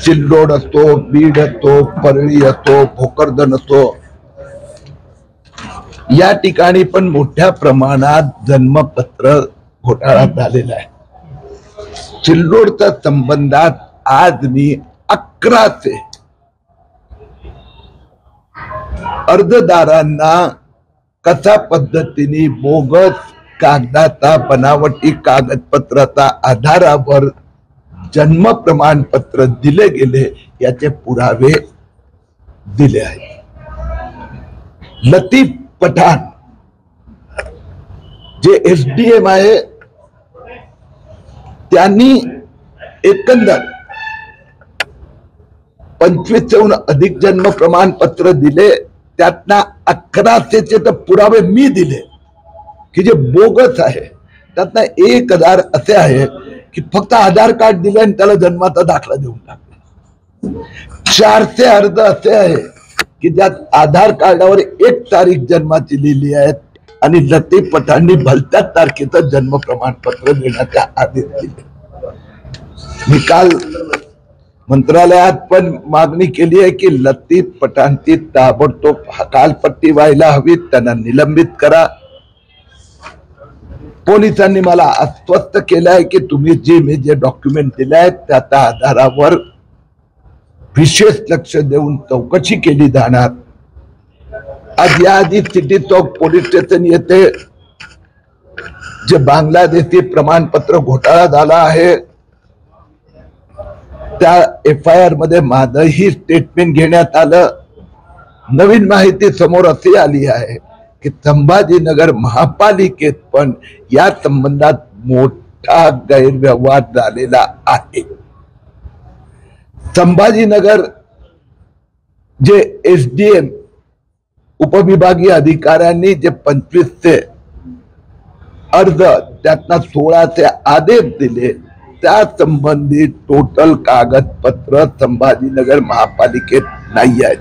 चिल्लोड असतो, बीड असतो, परळी असतो, भोकरदन असतो, या ठिकाणी पण मोठ्या प्रमाणात जन्मपत्र घोटाळा झालेला आहे. चिल्लोडच्या संबंधात आज मी 11 अर्जदारांना कशा पद्धतीने बोगस कागदाचा बनावटी कागदपत्राचा आधारावर जन्म प्रमाणपत्र दिले गेले याचे पुरावे दिले आहेत. लतीफ पठाण जे SDM आहे त्यांनी एकंदर 25हून अधिक जन्म प्रमाणपत्र दिले. त्यातना 1100चे तर पुरावे मी दिले की जे बोगस आहे. त्यातना 1000 असे आहे की फक्त आधार कार्ड दिले आणि त्याला जन्माचा दाखला देऊन टाकले. 400 अर्ज असे आहे की ज्यात आधार कार्डावर 1 तारीख जन्माची लिहिली आहे आणि लतीफ पठाणनी भलत्याच तारखेचं जन्म प्रमाणपत्र देण्याचे आदेश दिले. मी काल मंत्रालयात पण मागणी केली आहे की लतीफ पठाणची ताबडतोब हकालपट्टी व्हायला हवी, त्यांना निलंबित करा. पोलिसांनी मला आश्वस्त केलं आहे की तुम्ही मी जे डॉक्युमेंट दिले आहेत त्याच्या आधारावर विशेष लक्ष देऊन चौकशी केली जाणार. आज याआधी सिटी चौक पोलीस स्टेशन येथे जे बांगलादेशी प्रमाणपत्र घोटाळा झाला आहे त्या FIR मध्ये माझंही स्टेटमेंट घेण्यात आलं. नवीन माहिती समोर अशी आली आहे की संभाजीनगर महापालिकेत पण या संबंधात मोठा गैरव्यवहार झालेला आहे. संभाजीनगर जे SDM उपविभागीय अधिकाऱ्यांनी जे 25 अर्ज त्यातना 16 आदेश दिले त्या संबंधित टोटल कागदपत्र संभाजीनगर महापालिकेत नाही आहेत.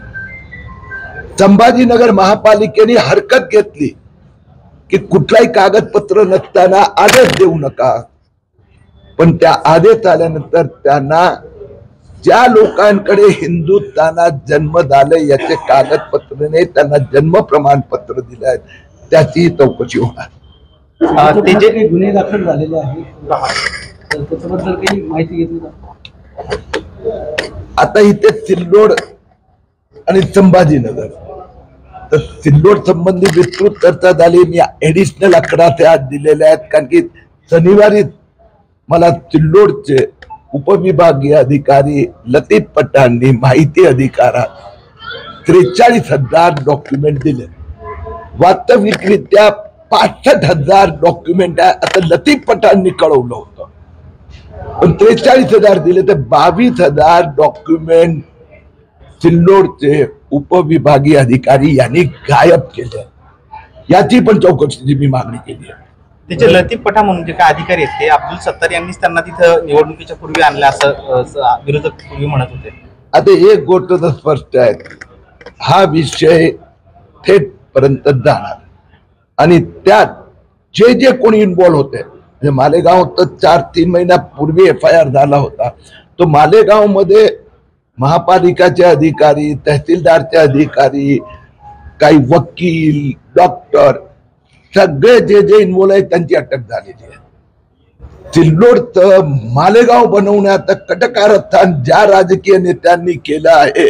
संभाजीनगर महापालिकेने हरकत घेतली की कुठलाही कागदपत्र नसताना आदेश देऊ नका, पण त्या आदेश आल्यानंतर त्यांना ज्या लोकांकडे हिंदुस्थानात जन्म झाले याचे कागदपत्र नाही त्यांना जन्म प्रमाणपत्र दिले आहेत त्याची चौकशी होणार. ते जे गुन्हे दाखल झालेले आहेत त्याच्याबद्दल काही माहिती घेतली का? आता इथे सिल्लोड आणि संभाजीनगर तर सिल्लोड संबंधी विस्तृत चर्चा झाली. मी ऍडिशनल 11 आज दिलेले आहेत कारण की शनिवारी मला सिल्लोडचे उपविभागीय अधिकारी लतीफ पठाणनी माहिती अधिकारात 43,000 डॉक्युमेंट दिले. वास्तविकरित्या 65,000 डॉक्युमेंट आहे असं लतीफ पठाणनी कळवलं होतं, पण 43,000 दिले तर 22,000 डॉक्युमेंट सिल्लोडचे उपविभागीय अधिकारी यांनी गायब केले. याची पण चौकशीची मी मागणी केली आहे. त्याचे लतीफ पठाण म्हणून जे काय अधिकारी आहेत ते अब्दुल सत्तार यांनीच त्यांना तिथं निवडणुकीच्या पूर्वी आणलं असं विरोधक पूर्वी म्हणत होते. आता एक गोष्ट तर स्पष्ट आहे, हा विषय थेट पर्यंत जाणार आणि त्यात जे जे कोणी इन्व्हॉल्व होते म्हणजे मालेगाव तर 4-3 महिन्यापूर्वी FIR झाला होता. तो मालेगाव मध्ये महापालिकाचे अधिकारी, तहसीलदारचे अधिकारी, काही वकील, डॉक्टर सगळे जे जे इन्व्हॉल्व आहेत त्यांची अटक झालेली आहे. सिल्लोडचं मालेगाव बनवण्याचं कटकारस्थान ज्या राजकीय नेत्यांनी केलं आहे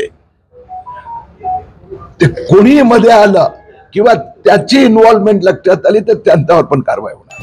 ते कोणी मध्ये आलं किंवा त्याची इन्व्हॉल्वमेंट लक्षात आली तर त्यांच्यावर पण कारवाई होणार.